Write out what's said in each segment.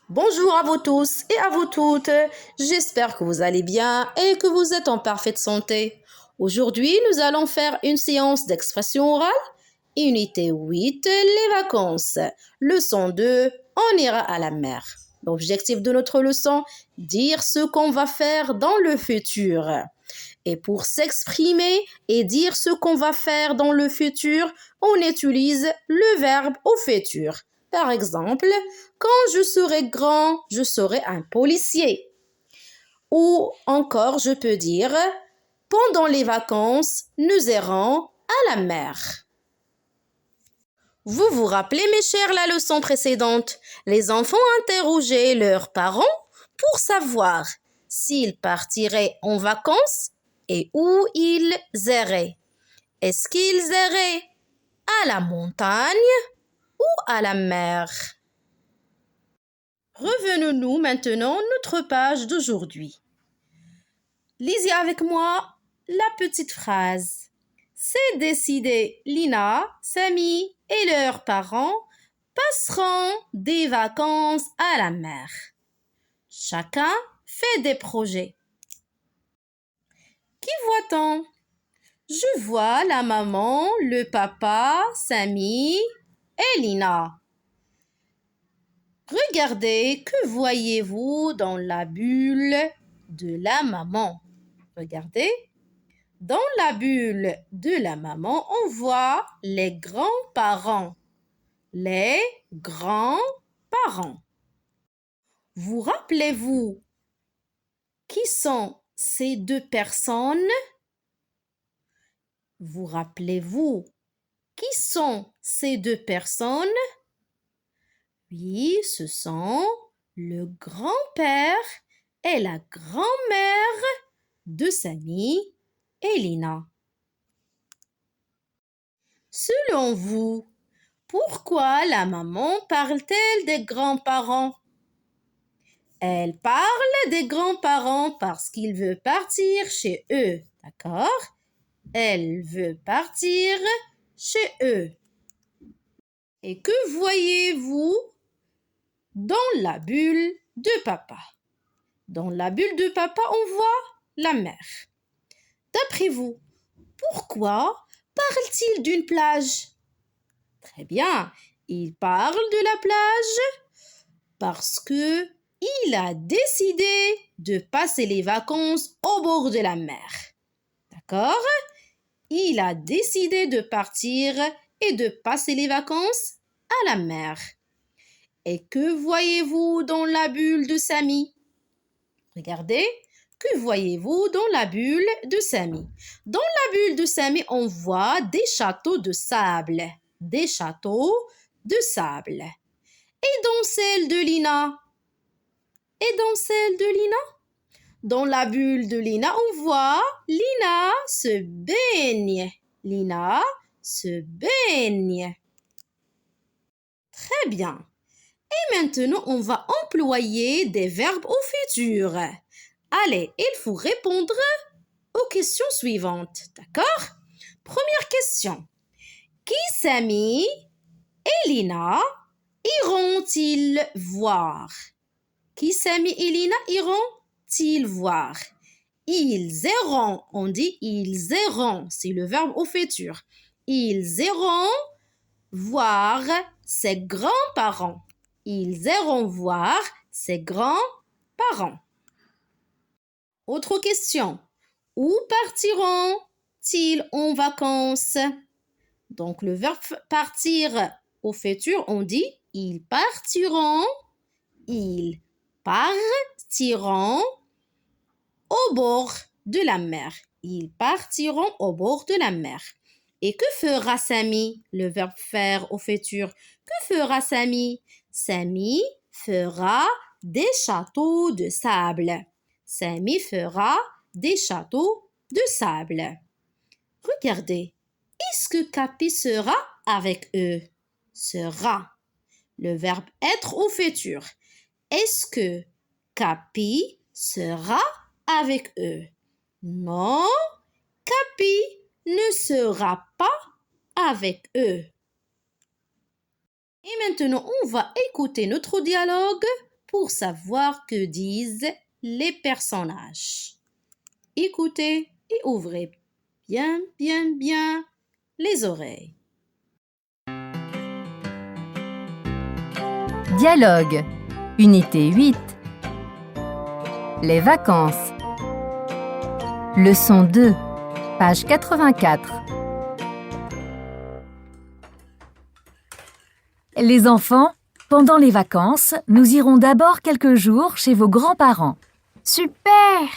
Bonjour à vous tous et à vous toutes. J'espère que vous allez bien et que vous êtes en parfaite santé. Aujourd'hui, nous allons faire une séance d'expression orale. Unité 8, les vacances. Leçon 2, on ira à la mer. L'objectif de notre leçon, dire ce qu'on va faire dans le futur. Et pour s'exprimer et dire ce qu'on va faire dans le futur, on utilise le verbe au futur. Par exemple, quand je serai grand, je serai un policier. Ou encore, je peux dire, pendant les vacances, nous irons à la mer. Vous vous rappelez, mes chers, la leçon précédente? Les enfants interrogeaient leurs parents pour savoir s'ils partiraient en vacances et où ils iraient. Est-ce qu'ils iraient à la montagne ou à la mer? Revenons-nous maintenant à notre page d'aujourd'hui. Lisez avec moi la petite phrase. C'est décidé, Lina, Samy et leurs parents passeront des vacances à la mer. Chacun fait des projets. Qui voit-on? Je vois la maman, le papa, Samy et Lina. Regardez, que voyez-vous dans la bulle de la maman? Regardez, dans la bulle de la maman, on voit les grands-parents. Les grands-parents. Vous rappelez-vous qui sont ces deux personnes? Vous rappelez-vous qui sont ces deux personnes? Oui, ce sont le grand-père et la grand-mère de Samy et Lina. Selon vous, pourquoi la maman parle-t-elle des grands-parents? Elle parle des grands-parents parce qu'il veut partir chez eux, d'accord? Elle veut partir chez eux. Et que voyez-vous dans la bulle de papa? Dans la bulle de papa, on voit la mer. D'après vous, pourquoi parle-t-il d'une plage? Très bien, il parle de la plage parce que il a décidé de passer les vacances au bord de la mer. D'accord? Il a décidé de partir et de passer les vacances à la mer. Et que voyez-vous dans la bulle de Samy? Regardez, que voyez-vous dans la bulle de Samy? Dans la bulle de Samy, on voit des châteaux de sable. Des châteaux de sable. Et dans celle de Lina? Et dans celle de Lina? Dans la bulle de Lina, on voit Lina se baigne. Lina se baigne. Très bien. Et maintenant, on va employer des verbes au futur. Allez, il faut répondre aux questions suivantes. D'accord? Première question. Qui Samy et Lina iront-ils voir? Qui Samy et Lina iront-ils voir? Ils iront, on dit ils iront, c'est le verbe au futur. Ils iront voir ses grands-parents. Ils iront voir ses grands-parents. Autre question. Où partiront-ils en vacances? Donc, le verbe partir au futur, on dit ils partiront. Ils partiront au bord de la mer. Ils partiront au bord de la mer. Et que fera Samy? Le verbe faire au futur. Que fera Samy? Samy fera des châteaux de sable. Samy fera des châteaux de sable. Regardez, est-ce que Capi sera avec eux? Sera. Le verbe être au futur. Est-ce que Capi sera avec eux? Non, Capi ne sera pas avec eux. Et maintenant, on va écouter notre dialogue pour savoir que disent les personnages. Écoutez et ouvrez bien les oreilles. Dialogue. Unité 8. Les vacances. Leçon 2. Page 84. Les enfants, pendant les vacances, nous irons d'abord quelques jours chez vos grands-parents. Super!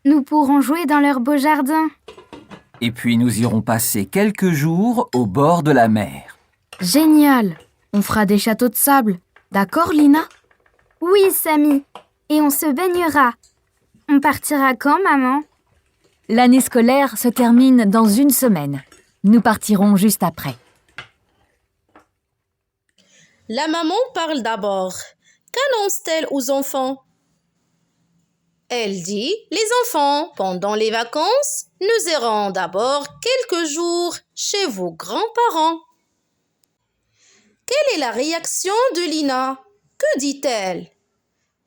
Nous pourrons jouer dans leur beau jardin. Et puis nous irons passer quelques jours au bord de la mer. Génial! On fera des châteaux de sable. D'accord, Lina? Oui, Samy. Et on se baignera. On partira quand, maman? L'année scolaire se termine dans une semaine. Nous partirons juste après. La maman parle d'abord. Qu'annonce-t-elle aux enfants? Elle dit, les enfants, pendant les vacances, nous irons d'abord quelques jours chez vos grands-parents. Quelle est la réaction de Lina? Que dit-elle?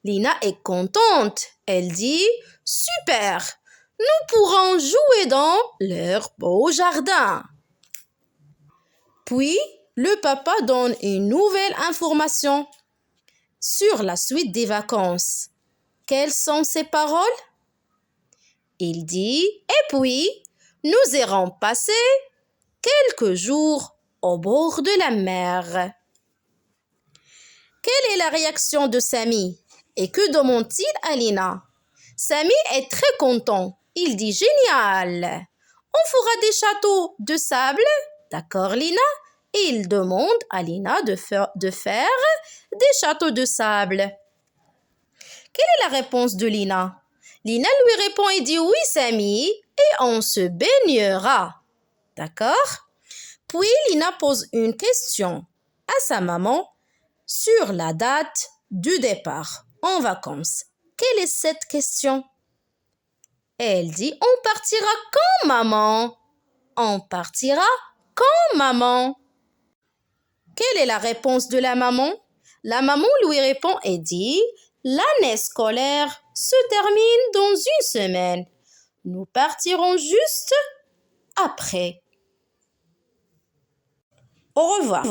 Lina est contente. Elle dit, super, nous pourrons jouer dans leur beau jardin. Puis, le papa donne une nouvelle information sur la suite des vacances. Quelles sont ces paroles? Il dit, et puis, nous irons passer quelques jours au bord de la mer. Quelle est la réaction de Samy? Et que demande-t-il à Lina? Samy est très content. Il dit, génial! On fera des châteaux de sable. D'accord, Lina? Il demande à Lina de faire des châteaux de sable. Quelle est la réponse de Lina? Lina lui répond et dit oui, Samy, et on se baignera. D'accord? Puis Lina pose une question à sa maman sur la date du départ en vacances. Quelle est cette question? Elle dit on partira quand, maman? On partira quand, maman? Quelle est la réponse de la maman? La maman lui répond et dit l'année scolaire se termine dans une semaine. Nous partirons juste après. Au revoir.